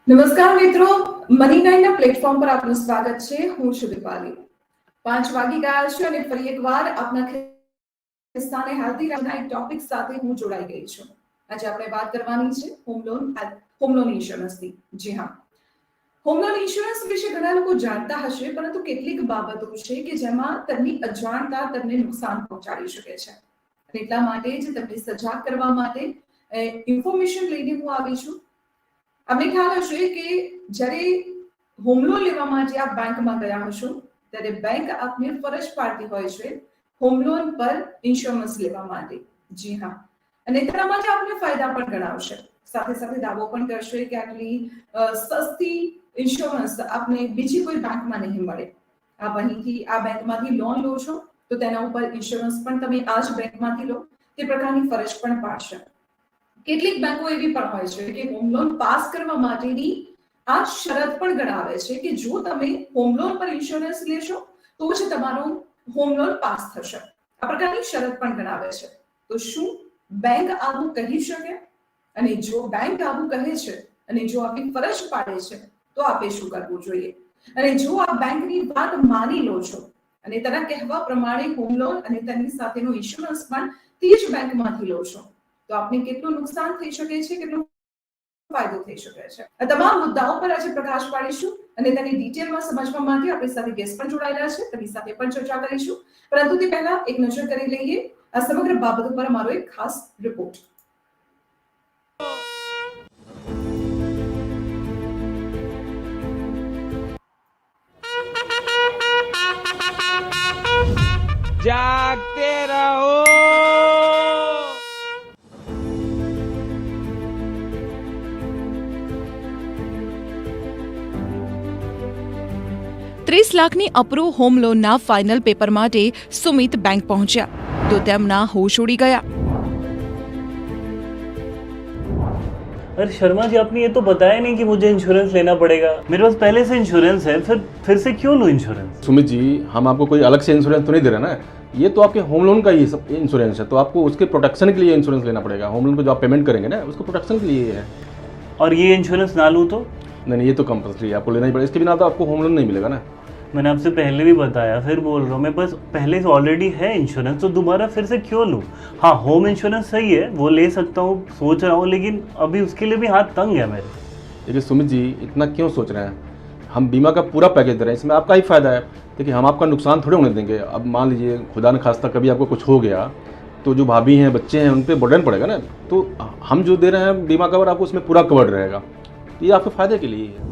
નમસ્કાર મિત્રો, money નાઇનના platform પર આપનું સ્વાગત છે. હું છું દીપાલી. 5 વાગી ગયા છે અને ફરી એકવાર આપના ખિસ્સાને હેલ્ધી રાખવાના એક ટોપિક સાથે હું જોડાઈ ગઈ છું. આજે આપણે વાત કરવાની છે હોમ લોન ઇન્સ્યોરન્સની. જી હા, હોમ લોન ઇન્સ્યોરન્સ વિશે ઘણા લોકો જાણતા હશે, પરંતુ કેટલીક બાબતો છે કે જેમાં તેમની અજાણતા તેમને નુકસાન પહોંચાડી શકે છે. અને એટલા માટે જ તેમને સજાગ કરવા માટે ઇન્ફોર્મેશન લઈને હું આવી છું. આપણે ખ્યાલ હશે કે જ્યારે હોમ લોન લેવા માટે આપ બેંકમાં ગયા હશો ત્યારે બેંક આપને ફરજ પાડતી હોય છે હોમ લોન પર ઇન્સ્યોરન્સ લેવા માટે. જી હા, અને તેના માટે આપને ફાયદા પણ ગણાવશે, સાથે સાથે દાવો પણ કરશે કે આટલી સસ્તી ઇન્સ્યોરન્સ આપને બીજી કોઈ બેંકમાં નહીં મળે. આપ અહીંથી આ બેંકમાંથી લોન લો છો તો તેના ઉપર ઇન્સ્યોરન્સ પણ તમે આ જ બેંકમાંથી લો, તે પ્રકારની ફરજ પણ પાડશે. કેટલીક બેંકો એવી પણ હોય છે કે હોમ લોન પાસ કરવા માટેની આ શરત પણ ગણાવે છે કે જો તમે હોમ લોન પર ઇન્સ્યોરન્સ લેશો તો જ તમારો હોમ લોન પાસ થશે. આ પ્રકારની શરત પણ ગણાવે છે. તો શું બેંક આવું કહી શકે? અને જો બેંક આવું કહે છે અને જો આપની ફરજ પાડે છે તો આપે શું કરવું જોઈએ? અને જો આપ બેંકની વાત માની લો છો અને તેના કહેવા પ્રમાણે હોમ લોન અને તેની સાથેનો ઇન્સ્યોરન્સ પણ તે જ બેંકમાંથી લો છો તો આપને કેટલું નુકસાન થઈ શકે છે, કેટલો ફાયદો થઈ શકે છે. આ તમામ મુદ્દાઓ પર આજે પ્રકાશ પાડીશું અને તેની ડિટેલમાં સમજવા માટે આપણી સાથે ગેસ્ટ પણ જોડાયેલા છે, તેની સાથે પણ ચર્ચા કરીશું. પરંતુ તે પહેલા એક નજર કરી લઈએ આ સમગ્ર બાબતો પર અમારો એક ખાસ રિપોર્ટ. जागते रहो. ₹30,00,000ની અપ્રૂવ હોમ લોનના ફાઇનલ પેપર માટે સુમિત બેંક પહોંચ્યા તો તેમના હોશ ઉડી ગયા. अरे शर्मा जी, आपने ये तो बताया नहीं कि मुझे इंश्योरेंस लेना पड़ेगा. मेरे पास पहले से इंश्योरेंस है, फिर से क्यों लूँ इंश्योरेंस? सुमित जी, हम आपको कोई अलग से इंश्योरेंस तो नहीं दे रहे ना. ये तो आपके होम लोन का ही सब इंश्योरेंस है, तो आपको उसके प्रोटेक्शन के लिए इंश्योरेंस लेना पड़ेगा. होम लोन को जो आप पेमेंट करेंगे ना, उसको प्रोटेक्शन के लिए है. और ये इंश्योरेंस ना लूँ तो? नहीं, ये तो कंपल्सरी है, आपको लेना ही पड़ेगा. इसके बिना तो आपको होम लोन नहीं मिलेगा ना. मैंने आपसे पहले भी बताया, फिर बोल रहा हूँ, मैं बस पहले से ऑलरेडी है इंश्योरेंस, तो दोबारा फिर से क्यों लूँ? हाँ, होम इंश्योरेंस सही है, वो ले सकता हूँ, सोच रहा हूँ, लेकिन अभी उसके लिए भी हाथ तंग है मेरे. देखिए सुमित जी, इतना क्यों सोच रहे हैं? हम बीमा का पूरा पैकेज दे रहे हैं, इसमें आपका ही फ़ायदा है. देखिए, हम आपका नुकसान थोड़े होने देंगे. अब मान लीजिए खुदा न खास्ता कभी आपको कुछ हो गया तो जो भाभी हैं, बच्चे हैं, उन पर बर्डन पड़ेगा ना. तो हम जो दे रहे हैं बीमा कवर, आपको उसमें पूरा कवर्ड रहेगा. ये आपके फायदे के लिए है.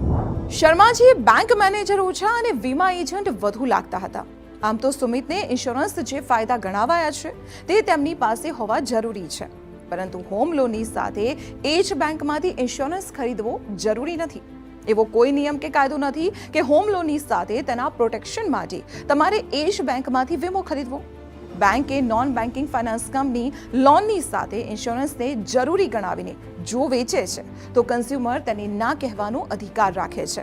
શર્માજી બેંક મેનેજર ઓછા અને વીમા એજન્ટ વધુ લાગતા હતા. આમ તો સુમિતને ઇન્સ્યોરન્સ જે ફાયદા ગણાવાયા છે તે તેમની પાસે હોવા જરૂરી છે, પરંતુ હોમ લોનની સાથે એ જ બેંકમાંથી ઇન્સ્યોરન્સ ખરીદવો જરૂરી નથી. એવો કોઈ નિયમ કે કાયદો નથી કે હોમ લોનની સાથે તેના પ્રોટેક્શન માટે તમારે એ જ બેંકમાંથી વીમો ખરીદવો. બેંકે નોન બેન્કિંગ ફાઇનાન્સ કંપની લોનની સાથે ઇન્સ્યોરન્સને જરૂરી ગણાવીને જો વેચે છે તો કન્ઝ્યુમર તેને ના કહેવાનો અધિકાર રાખે છે.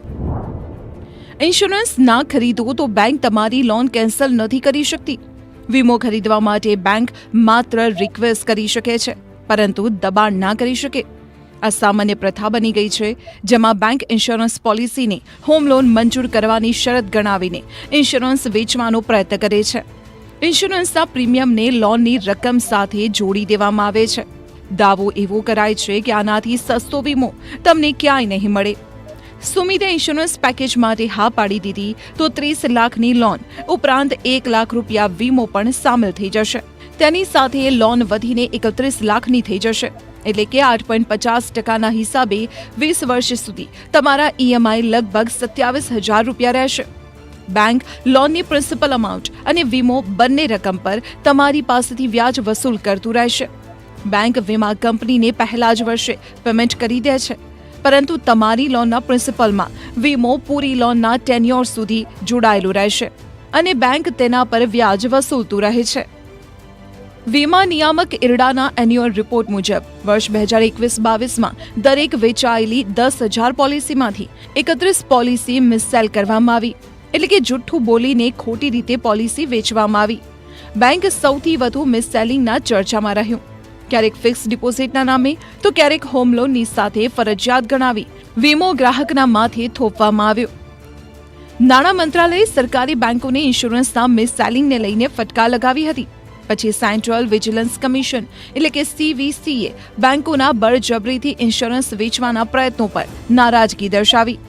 ઇન્સ્યોરન્સ ના ખરીદો તો બેંક તમારી લોન કેન્સલ નથી કરી શકતી. વીમો ખરીદવા માટે બેંક માત્ર રિક્વેસ્ટ કરી શકે છે, પરંતુ દબાણ ના કરી શકે. આ સામાન્ય પ્રથા બની ગઈ છે, જેમાં બેંક ઇન્સ્યોરન્સ પોલિસીને હોમ લોન મંજૂર કરવાની શરત ગણાવીને ઇન્સ્યોરન્સ વેચવાનો પ્રયત્ન કરે છે. ઇન્સ્યોરન્સના પ્રીમિયમને લોનની રકમ સાથે જોડી દેવામાં આવે છે. દાવો એવો કરાય છે કે આનાથી સસ્તો વીમો તમને ક્યાંય નહીં મળે. સુમિતે ઇન્સ્યોરન્સ પેકેજ માટે હા પાડી દીધી તો 30 લાખની લોન ઉપરાંત 1 લાખ રૂપિયા વીમો પણ સામેલ થઈ જશે. તેની સાથે લોન વધીને 31 લાખની થઈ જશે, એટલે કે 8.50% હિસાબે 20 વર્ષ સુધી તમારા ઈએમઆઈ લગભગ 27,000 રૂપિયા રહેશે. બેંક લોનની પ્રિન્સિપલ અમાઉન્ટ અને વીમો બંને રકમ પર તમારી પાસેથી વ્યાજ વસૂલ કરતું રહેશે. બેંક વીમા કંપનીને પહેલા જ વર્ષે પેમેન્ટ કરી દે છે, પરંતુ તમારી લોનના પ્રિન્સિપલમાં વીમો પૂરી લોનના ટેન્યોર સુધી જોડાયેલું રહેશે અને બેંક તેના પર વ્યાજ વસૂલતું રહે છે. વીમા નિયામક ઇરડાના એન્યુઅલ રિપોર્ટ મુજબ વર્ષ 2021-22માં દરેક વેચાયેલી 10,000 પોલિસીમાંથી 31 પોલિસી મિસસેલ કરવામાં આવી, એટલે કે જુઠ્ઠું બોલીને ખોટી રીતે પોલિસી વેચવામાં આવી. બેંક સૌથી વધુ મિસસેલિંગના ચર્ચામાં રહ્યું. ક્યારેક ફિક્સ ડિપોઝિટના નામે તો ક્યારેક હોમ લોનની સાથે ફરજિયાત ગણાવી વીમો ગ્રાહકના માથે થોપવામાં આવ્યો. નાણાં મંત્રાલયે સરકારી બેંકોને ઇન્સ્યોરન્સના મિસસેલિંગને લઈને ફટકાર લગાવી હતી. પછી સેન્ટ્રલ વિજિલન્સ કમિશન એટલે કે CVCએ બેંકોના બળજબરીથી ઇન્સ્યોરન્સ વેચવાના પ્રયત્નો પર નારાજગી દર્શાવી.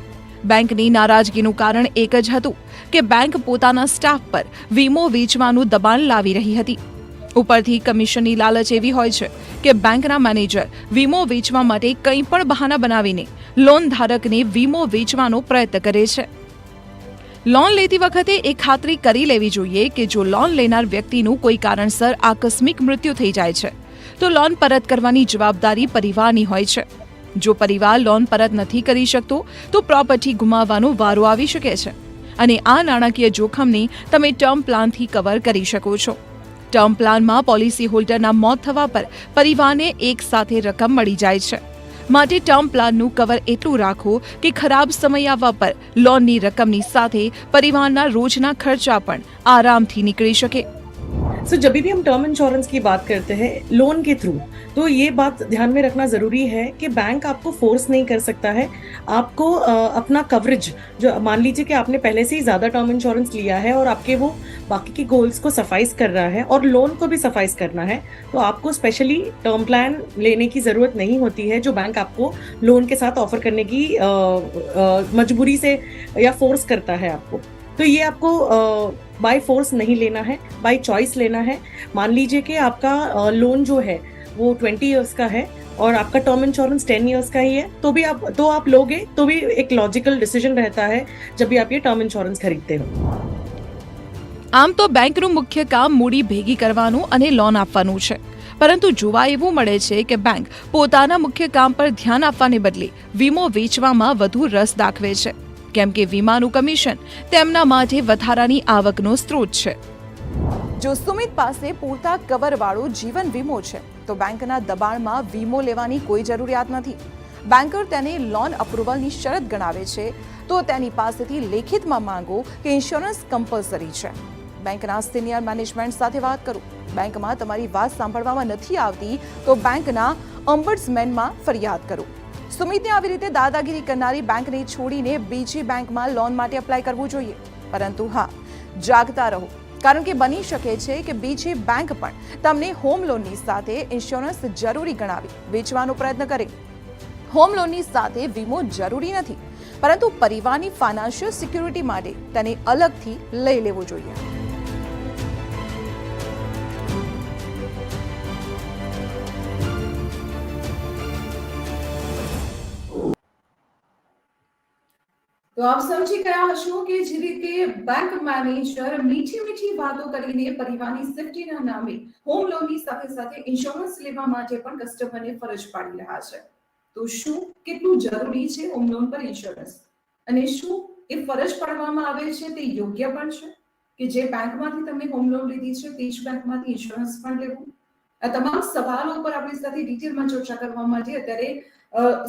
બેંકની નારાજગીનું કારણ એક જ હતું કે બેંક પોતાના સ્ટાફ પર વીમો વેચવાનું દબાણ લાવી રહી હતી. ઉપરથી કમિશનની લાલચ એવી હોય છે કે બેંકના મેનેજર વીમો વેચવા માટે કંઈ પણ બહાના બનાવીને લોન ધારકને વીમો વેચવાનો પ્રયત્ન કરે છે. લોન લેતી વખતે એ ખાતરી કરી લેવી જોઈએ કે જો લોન લેનાર વ્યક્તિનું કોઈ કારણસર આકસ્મિક મૃત્યુ થઈ જાય છે તો લોન પરત કરવાની જવાબદારી પરિવારની હોય છે. જો પરિવાર લોન પરત નથી કરી શકતો તો પ્રોપર્ટી ગુમાવવાનો વારો આવી શકે છે અને આ નાણાકીય જોખમને તમે ટર્મ પ્લાનથી કવર કરી શકો છો. ટર્મ પ્લાનમાં પોલિસી હોલ્ડરના મોત થવા પર પરિવારને એક સાથે રકમ મળી જાય છે. માટે ટર્મ પ્લાનનું કવર એટલું રાખો કે ખરાબ સમય આવવા પર લોનની રકમની સાથે પરિવારના રોજના ખર્ચા પણ આરામથી નીકળી શકે. सो जब भी हम टर्म इंश्योरेंस की बात करते हैं लोन के थ्रू, तो ये बात ध्यान में रखना ज़रूरी है कि बैंक आपको फोर्स नहीं कर सकता है. आपको अपना कवरेज, जो मान लीजिए कि आपने पहले से ही ज़्यादा टर्म इंश्योरेंस लिया है और आपके वो बाकी के गोल्स को सफाइज कर रहा है और लोन को भी सफाइज करना है, तो आपको स्पेशली टर्म प्लान लेने की ज़रूरत नहीं होती है जो बैंक आपको लोन के साथ ऑफर करने की मजबूरी से या फोर्स करता है आपको. तो ये आपको बाय फोर्स नहीं लेना है, बाय चॉइस लेना है. मान लीजिए कि आपका लोन जो है वो 20 इयर्स का है और आपका टर्म इंश्योरेंस 10 इयर्स का ही है, तो आप लोगे तो भी एक लॉजिकल डिसीजन रहता है जब भी आप ये टर्म इंश्योरेंस खरीदते हो. આમ તો બેંકનું મુખ્ય કામ મૂડી ભેગી કરવાનું અને લોન આપવાનું છે, પરંતુ જોવા એવું મળે છે કે બેંક પોતાના મુખ્ય કામ પર ધ્યાન આપવાને બદલે વીમો વેચવામાં વધુ રસ દાખવે છે, કેમ કે વીમાનું કમિશન તેમના માટે વધારાની આવકનો સ્ત્રોત છે. જો સુમિત પાસે પૂરતા કવરવાળો જીવન વીમો છે તો બેંકના દબાણમાં વીમો લેવાની કોઈ જરૂરિયાત નથી. બેન્કર તેને લોન અપ્રુવલની શરત ગણાવે છે તો તેની પાસેથી લેખિતમાં માંગો કે ઇન્સ્યોરન્સ કમ્પલસરી છે. બેંકના સિનિયર મેનેજમેન્ટ સાથે વાત કરો. બેંકમાં તમારી વાત સાંભળવામાં નથી આવતી તો બેંકના ઓમ્બડ્સમેનમાં ફરિયાદ કરો. સુમિતને આવી રીતે દાદાગીરી કરનારી બેંકને છોડીને બીજી બેંકમાં લોન માટે અપ્લાય કરવું જોઈએ. પરંતુ હા, જાગતા રહો, કારણ કે બની શકે છે કે બીજી બેંક પણ તમને હોમ લોનની સાથે ઇન્સ્યોરન્સ જરૂરી ગણાવી વેચવાનો પ્રયત્ન કરે. હોમ લોનની સાથે વીમો જરૂરી નથી, પરંતુ પરિવારની ફાઇનાન્શિયલ સિક્યુરિટી માટે તેને અલગથી લઈ લેવો જોઈએ. તો આપ સમજી ગયા હશો કે જે રીતે બેંક મેનેજર મીઠી મીઠી વાતો કરીને પરિવારની સેફટીના નામે હોમ લોનની સાથે સાથે ઇન્સ્યોરન્સ લેવા માટે પણ કસ્ટમરને ફરજ પાડી રહ્યા છે. તો શું કેટલું જરૂરી છે હોમ લોન પર ઇન્સ્યોરન્સ, અને શું એ ફરજ પાડવામાં આવે છે તે યોગ્ય પણ છે કે જે બેંકમાંથી તમે હોમ લોન લીધી છે તે જ બેંકમાંથી ઇન્સ્યોરન્સ પણ લેવું? આ તમામ સવાલો ઉપર આપણી સાથે ડિટેલમાં ચર્ચા કરવા માટે અત્યારે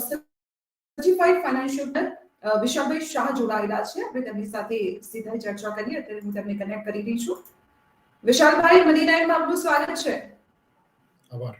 સર્ટિફાઈડ ફાઇનાન્શિયલ વિશાલભાઈ શાહ જોડાયેલા છે. આપણે તેમની સાથે સીધા ચર્ચા કરીએ. અત્યારે હું તેમને કનેક્ટ કરી રહી છું. વિશાલભાઈ, મની નાઇનમાં આપનું સ્વાગત છે. આભાર.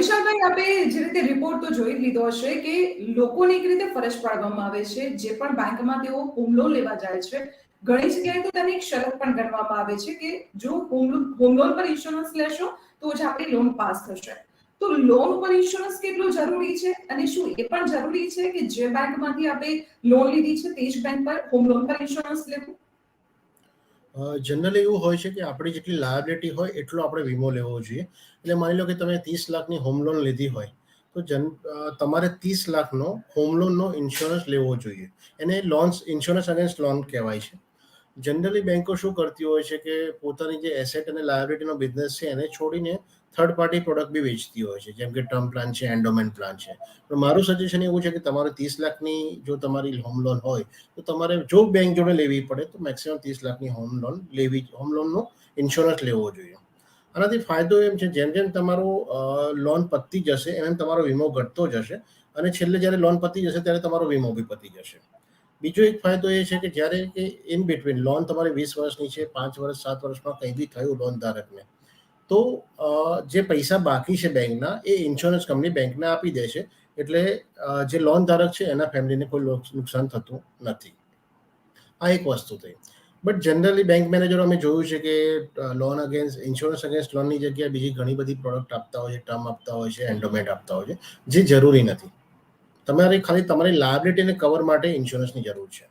વિશાલભાઈ, આપે જે રીતે રિપોર્ટ તો જોઈ લીધો હશે કે લોકોને એક રીતે ફરજ પાડવામાં આવે છે જે પણ બેંકમાં તેઓ હોમ લોન લેવા જાય છે. ઘણી જગ્યાએ તો તેને એક શરત પણ ગણવામાં આવે છે કે જો હોમ લોન પર ઇન્સ્યોરન્સ લેશો તો જ આપણી લોન પાસ થશે. તો લોન પર ઇન્સ્યોરન્સ કેટલું જરૂરી છે, અને શું એ પણ જરૂરી છે કે જે બેંકમાંથી આપણે લોન લીધી છે તે જ બેંક પર હોમ લોન પર ઇન્સ્યોરન્સ લેવું? જનરલી એવું હોય છે કે આપણી જેટલી લાયબિલિટી હોય એટલો આપણે વીમો લેવો જોઈએ. એટલે માની લો કે તમે 30 લાખની હોમ લોન લીધી હોય તો તમારે 30 લાખનો હોમ લોનનો ઇન્સ્યોરન્સ લેવો જોઈએ. એને લોન્સ ઇન્સ્યોરન્સ અગેન્સ્ટ લોન કહેવાય છે. જનરલી બેંકો શું કરતી હોય છે કે પોતાની જે એસેટ અને લાયબિલિટીનો બિઝનેસ છે એને છોડીને થર્ડ પાર્ટી પ્રોડક્ટ બી વેચતી હોય છે, જેમ કે ટર્મ પ્લાન છે, એન્ડોમેન્ટ પ્લાન છે. પણ મારું સજેશન એવું છે કે તમારે 30 લાખની જો તમારી હોમ લોન હોય તો તમારે જો બેંક જોડે લેવી પડે તો મેક્સિમમ 30 લાખની હોમ લોનનો ઇન્સ્યોરન્સ લેવો જોઈએ. આનાથી ફાયદો એમ છે જેમ જેમ તમારો લોન પતી જશે એમ તમારો વીમો ઘટતો જશે, અને છેલ્લે જ્યારે લોન પતી જશે ત્યારે તમારો વીમો બી પતી જશે. બીજો એક ફાયદો એ છે કે જ્યારે કે ઇન બિટવીન લોન તમારી 20 વર્ષની છે, 5 વર્ષ 7 વર્ષમાં કંઈ બી થયું લોન ધારકને, તો જે પૈસા બાકી છે બેંકના એ ઇન્સ્યોરન્સ કંપની બેંકને આપી દે છે, એટલે જે લોન ધારક છે એના ફેમિલીને કોઈ નુકસાન થતું નથી. આ એક વસ્તુ થઈ. બટ જનરલી બેંક મેનેજરો અમે જોયું છે કે લોન અગેન્સ્ટ ઇન્સ્યોરન્સ અગેન્સ્ટ લોનની જગ્યાએ બીજી ઘણી બધી પ્રોડક્ટ આપતા હોય છે, ટર્મ આપતા હોય છે, એન્ડોમેન્ટ આપતા હોય છે, જે જરૂરી નથી. તમારે ખાલી તમારી લાયબિલિટીને કવર માટે ઇન્સ્યોરન્સની જરૂર છે.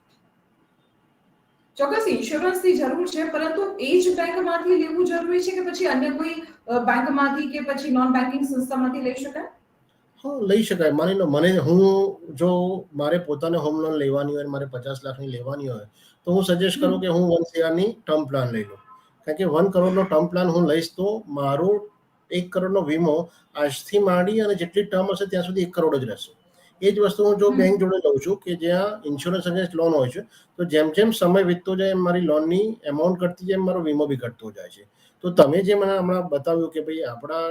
ચોક્કસ ઇન્સ્યોરન્સની જરૂર છે, પરંતુ એ જ બેંકમાંથી લેવું જરૂરી છે કે પછી અન્ય કોઈ બેંકમાંથી કે પછી નોન બેન્કિંગ સંસ્થામાંથી લઈ શકાય? હા, લઈ શકાય. માની લો હું જો મારે પોતાને હોમ લોન લેવાની હોય, મારે 50 લાખની લેવાની હોય, તો હું સજેસ્ટ કરું કે હું 1 CR ની ટર્મ પ્લાન લઈ લઉં. કારણ કે 1 કરોડનો ટર્મ પ્લાન હું લઈશ તો મારો 1 કરોડનો વીમો આજથી માંડી અને જેટલી ટર્મ હશે ત્યાં સુધી 1 કરોડ જ રહેશે. એ જ વસ્તુ હું જો બેંક જોડે લઉં છું કે જ્યાં ઇન્સ્યોરન્સ અગેન્સ્ટ લોન હોય છે, તો જેમ જેમ સમય વીતતો જાય એમ મારી લોનની એમાઉન્ટ ઘટતી જાય, મારો વીમો બી ઘટતો જાય છે. તો તમે જે મને હમણાં બતાવ્યું કે ભાઈ આપણા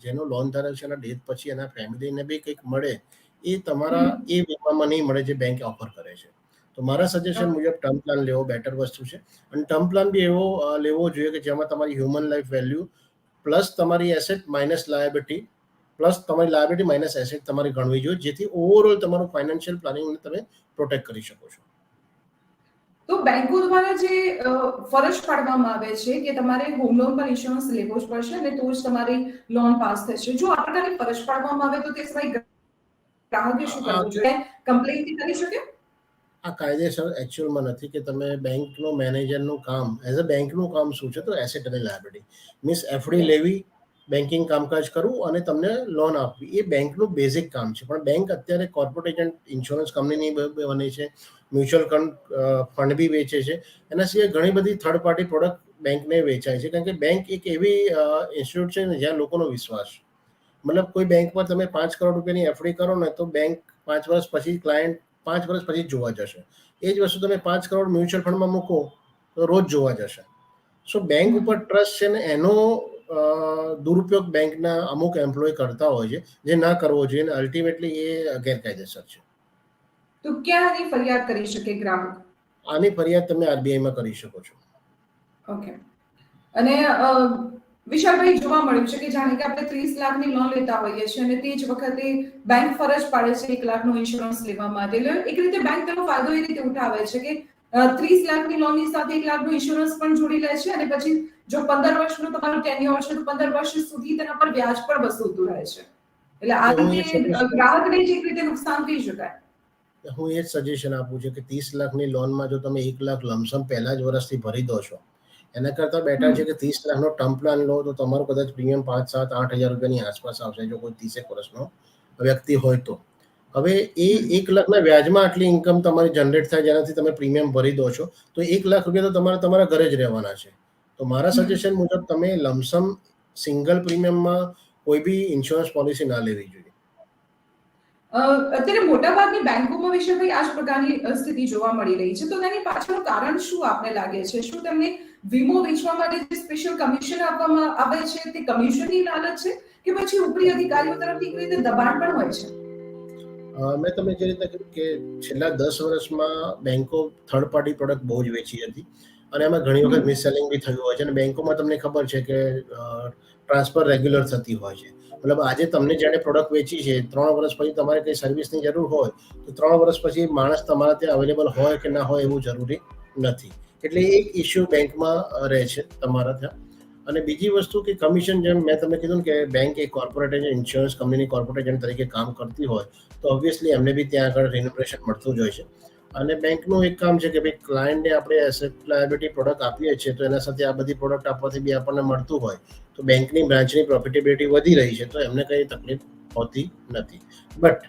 જેનો લોન ધારક છે એના ડેથ પછી એના ફેમિલીને બી કંઈક મળે, એ તમારા એ વીમામાં નહીં મળે જે બેંક ઓફર કરે છે. તો મારા સજેશન મુજબ ટર્મ પ્લાન લેવો બેટર વસ્તુ છે. અને ટર્મ પ્લાન બી એવો લેવો જોઈએ કે જેમાં તમારી હ્યુમન લાઈફ વેલ્યુ પ્લસ તમારી એસેટ માઇનસ લાયબિલિટી પ્લસ તમારી લાયબિલિટી માઇનસ એસેટ તમારી ગણવી જોઈએ, જેથી ઓવરઓલ તમારું ફાઇનાન્શિયલ પ્લાનિંગને તમે પ્રોટેક્ટ કરી શકો છો. તો બેંકો દ્વારા જે ફરજ પાડવામાં આવે છે કે તમારે હોમ લોન પર ઇન્સ્યોરન્સ લેવો જ પડશે અને તો જ તમારી લોન પાસ થશે. જો આ પ્રકારની ફરજ પાડવામાં આવે તો તે સમયે ગ્રાહકે શું કરવું જોઈએ? કમ્પ્લેન્ટ કરી શકે? આ કાયદેસર એકચ્યુઅલમાં નથી કે તમે બેંકનો મેનેજરનું કામ એઝ અ બેંકનું કામ શું છે, તો એસેટ અને લાયબિલિટી મીન્સ એફડી લેવી, બેન્કિંગ કામકાજ કરવું અને તમને લોન આપવી, એ બેંકનું બેઝિક કામ છે. પણ બેંક અત્યારે કોર્પોરેટ એજન્ટ ઇન્સ્યોરન્સ કંપનીની બને છે, મ્યુચ્યુઅલ ફંડ બી વેચે છે. એના સિવાય ઘણી બધી થર્ડ પાર્ટી પ્રોડક્ટ બેંકને વેચાય છે. કારણ કે બેંક એક એવી ઇન્સ્ટિટ્યૂટ છે ને જ્યાં લોકોનો વિશ્વાસ, મતલબ કોઈ બેંકમાં તમે 5 કરોડ રૂપિયાની એફડી કરો ને તો બેંક 5 વર્ષ પછી ક્લાયન્ટ 5 વર્ષ પછી જ જોવા જશે. એ જ વસ્તુ તમે 5 કરોડ મ્યુચ્યુઅલ ફંડમાં મૂકો તો રોજ જોવા જશે. સો બેંક ઉપર ટ્રસ્ટ છે ને એનો દુરુપયોગ બેંકના અમુક એમ્પ્લોય કરતા હોય છે, જે ના કરવો જોઈએ અને અલ્ટિમેટલી એ ગેરકાયદેસર છે. તો ક્યાં આની ફરિયાદ કરી શકે ગ્રાહક? આની ફરિયાદ તમે આરબીઆઈમાં કરી શકો છો. ઓકે. અને વિશાલભાઈ, જોવા મળ્યું છે કે જાણે કે આપણે 30 લાખની લોન લેતા હોઈએ છીએ અને તે જ વખતે બેંક ફરજ પાડે છે 1 લાખનો ઇન્સ્યોરન્સ લેવા માટે. એટલે એક રીતે બેંક તેનો ફાયદો એ રીતે ઉઠાવે છે કે 30 લાખની લોનની સાથે 1 લાખનો ઇન્સ્યોરન્સ પણ જોડી લે છે અને પછી જો 15 વર્ષનું તમારું ટેન્યોર છે તો 15 વર્ષ સુધી તેના પર વ્યાજ પણ વસૂલતું રહે છે. એટલે આ રીતે ગ્રાહકને જ એક રીતે નુકસાન કહી શકાય. હું એ જ સજેશન આપું છું કે 30 લાખની લોનમાં જો તમે 1 લાખ લમસમ પહેલા જ વર્ષથી ભરી દો છો, એના કરતાં બેટર છે કે 30 લાખનો ટર્મ પ્લાન લો તો તમારું કદાચ પ્રીમિયમ 5, 7, 8 હજાર રૂપિયાની આસપાસ આવશે જો કોઈ 30 વર્ષનો વ્યક્તિ હોય તો. હવે એ 1 લાખના વ્યાજમાં આટલી ઇન્કમ તમારી જનરેટ થાય જેનાથી તમે પ્રીમિયમ ભરી દો છો, તો 1 લાખ રૂપિયા તો તમારે તમારા ઘરે જ રહેવાના છે. તો મારા સજેશન મુજબ તમે લમસમ સિંગલ પ્રીમિયમમાં કોઈ બી ઇન્સ્યોરન્સ પોલિસી ના લેવી જોઈએ. અત્યારે મોટાભાગની બેંકોમાં વિશાલભાઈ આ જ પ્રકારની સ્થિતિ જોવા મળી રહી છે. તો તેની પાછળનું કારણ શું આપને લાગે છે? શું તેમને વીમો વેચવા માટે જે સ્પેશિયલ કમિશન આપવામાં આવે છે તે કમિશનની લાલચ છે કે પછી ઉપરી અધિકારીઓ તરફથી એક રીતે દબાણ પણ હોય છે? મેં તમને જે રીતે કહ્યું કે છેલ્લા 10 વર્ષમાં બેંકો થર્ડ પાર્ટી પ્રોડક્ટ બહુ જ વેચી હતી અને એમાં ઘણી વખત મિસસેલિંગ બી થયું હોય છે. અને બેંકોમાં તમને ખબર છે કે ટ્રાન્સફર રેગ્યુલર થતી હોય છે. મતલબ આજે તમને જ્યારે પ્રોડક્ટ વેચી છે 3 વર્ષ પછી તમારે કંઈ સર્વિસની જરૂર હોય તો 3 વર્ષ પછી માણસ તમારા ત્યાં અવેલેબલ હોય કે ના હોય એવું જરૂરી નથી. એટલે એક ઇસ્યુ બેંકમાં રહે છે તમારા ત્યાં. અને બીજી વસ્તુ કે કમિશન, જેમ મેં તમને કીધું કે બેંક એક કોર્પોરેટ એજન્ટ, ઇન્સ્યોરન્સ કંપનીની કોર્પોરેટ એજન્ટ તરીકે કામ કરતી હોય તો ઓબ્વિયસલી એમને બી ત્યાં આગળ રિન્યુમરેશન મળતું જ હોય છે. અને બેંકનું એક કામ છે કે ભાઈ ક્લાયન્ટને આપણે એસેટ લાયબિલિટી પ્રોડક્ટ આપીએ છીએ તો એના સાથે આ બધી પ્રોડક્ટ આપવાથી બી આપણને મળતું હોય તો બેંકની બ્રાન્ચની પ્રોફિટેબિલિટી વધી રહી છે તો એમને કંઈ તકલીફ હોતી નથી. બટ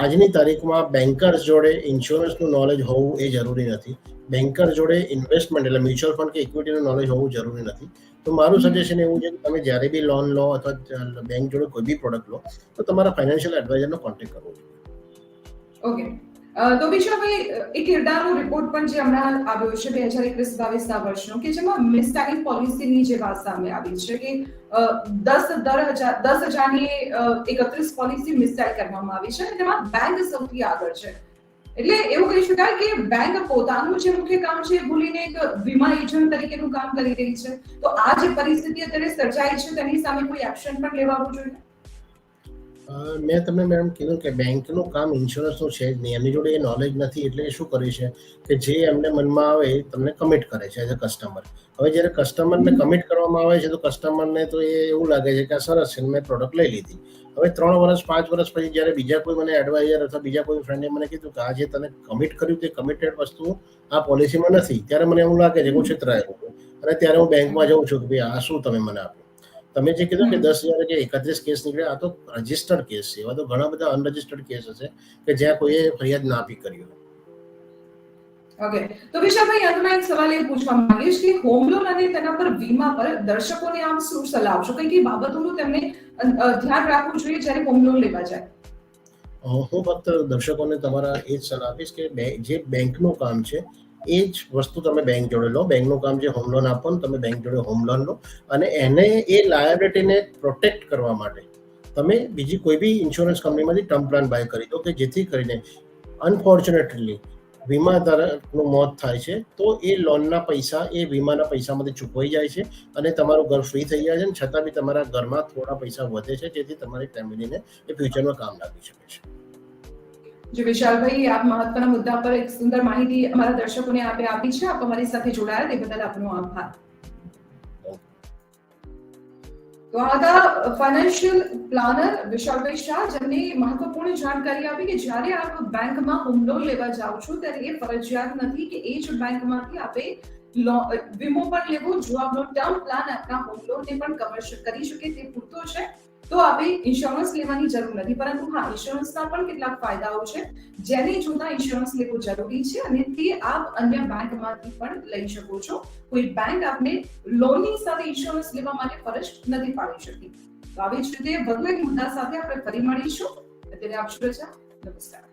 આજની તારીખમાં બેન્કર્સ જોડે ઇન્સ્યોરન્સનું નોલેજ હોવું એ જરૂરી નથી. બેન્કર જોડે ઇન્વેસ્ટમેન્ટ એટલે મ્યુચ્યુઅલ ફંડ કે ઇક્વિટીનું નોલેજ હોવું જરૂરી નથી. તો મારું સજેશન એવું છે કે તમે જ્યારે બી લોન લો અથવા બેંક જોડે કોઈ બી પ્રોડક્ટ લો તો તમારા ફાઇનાન્શિયલ એડવાઇઝરનો કોન્ટેક્ટ કરવો જોઈએ. ઓકે. તો વિશાલભાઈ, એક ઇરડાનો રિપોર્ટ પણ જે હમણાં આવ્યો છે 2021-22ના વર્ષનો, કે જેમાં મિસટાઇમ પોલિસીની જે વાત સામે આવી છે કે 10,000ની 31 પોલિસી મિસટાઇમ કરવામાં આવી છે અને તેમાં બેંક સૌથી આગળ છે. એટલે એવું કહી શકાય કે બેંક પોતાનું જે મુખ્ય કામ છે એ ભૂલીને એક વીમા એજન્ટ તરીકેનું કામ કરી રહી છે. તો આ જે પરિસ્થિતિ અત્યારે સર્જાઈ છે તેની સામે કોઈ એક્શન પણ લેવાનું જોઈએ? મેં તમને મેડમ કીધું કે બેંકનું કામ ઇન્સ્યોરન્સનું છે જ નહીં. એમની જોડે એ નોલેજ નથી, એટલે એ શું કરે છે કે જે એમને મનમાં આવે એ તમને કમિટ કરે છે એઝ અ કસ્ટમર. હવે જ્યારે કસ્ટમરને કમિટ કરવામાં આવે છે તો કસ્ટમરને તો એ એવું લાગે છે કે આ સરસ છે, મેં પ્રોડક્ટ લઈ લીધી. હવે 3 વર્ષ 5 વર્ષ પછી જ્યારે બીજા કોઈ મને એડવાઇઝર અથવા બીજા કોઈ ફ્રેન્ડે મને કીધું કે આ જે તને કમિટ કર્યું તે કમિટેડ વસ્તુ આ પોલિસીમાં નથી, ત્યારે મને એવું લાગે છે કે હું છેતરાયેલો છું, અને ત્યારે હું બેંકમાં જાઉં છું કે ભાઈ આ શું તમે મને આપ્યું. તમે જે કીધું કે 10,000 કે 31 કેસ નીકળ્યા, આ તો રજિસ્ટર્ડ કેસ છે. એવા તો ઘણા બધા અનરજિસ્ટર્ડ કેસ હશે કે જ્યાં કોઈએ ફરિયાદ ના બી કરી હોય. ઓકે, તો વિશાલભાઈ અંતમાં એક સવાલ એ પૂછવા માંગીશ કે હોમ લોન અને તેના પર વીમા પર દર્શકોને આમ શું સલાહ આપશો? કઈ કઈ બાબતોનું તેમને ધ્યાન રાખવું જોઈએ જ્યારે હોમ લોન લેવા જાય? હું ફક્ત દર્શકોને તમારા એ જ સલાહ આપીશ કે જે બેંકનું કામ છે એ જ વસ્તુ તમે બેંક જોડે લો. બેંકનું કામ જે હોમ લોન આપો ને, તમે બેંક જોડે હોમ લોન લો, અને એને એ લાયબિલિટીને પ્રોટેક્ટ કરવા માટે તમે બીજી કોઈ બી ઇન્સ્યોરન્સ કંપનીમાંથી ટર્મ પ્લાન બાય કરી દો, કે જેથી કરીને અનફોર્ચ્યુનેટલી વીમાધારકનું મોત થાય છે તો એ લોનના પૈસા એ વીમાના પૈસામાંથી ચૂકવાઈ જાય છે, અને તમારું ઘર ફ્રી થઈ જાય છે, અને છતાં બી તમારા ઘરમાં થોડા પૈસા વધે છે, જેથી તમારી ફેમિલીને એ ફ્યુચરમાં કામ લાગી શકે છે. જે વિશાલભાઈ આપ મહત્વના મુદ્દા પર એક સુંદર માહિતી અમારા દર્શકોને આપી છે. આપ અમારી સાથે જોડાયા તે બદલ આપનો આભાર. તો આ હતા ફાઇનાન્શિયલ પ્લાનર વિશાલભાઈ શાહ, જેમને મહત્વપૂર્ણ જાણકારી આપી કે જ્યારે આપ બેંકમાં હોમ લોન લેવા જાઓ છો ત્યારે એ ફરજિયાત નથી કે એ જ બેંકમાંથી આપે વીમો પણ લેવો. જો આપનો ટર્મ પ્લાન આપના હોમ લોનને પણ કવર કરી શકે તે પૂરતો છે તો આપે ઇન્સ્યોરન્સ લેવાની જરૂર નથી. પરંતુ હા, ઇન્સ્યોરન્સના પણ કેટલાક ફાયદાઓ છે જેને જોતા ઇન્સ્યોરન્સ લેવો જરૂરી છે, અને તે આપ અન્ય બેંકમાંથી પણ લઈ શકો છો. કોઈ બેંક આપને લોનની સાથે ઇન્સ્યોરન્સ લેવા માટે ફરજ નથી પાડી શકતી. તો આવી જ રીતે વધુ એક મુદ્દા સાથે આપણે ફરી મળીશું. અત્યારે આપશો રજા. નમસ્કાર.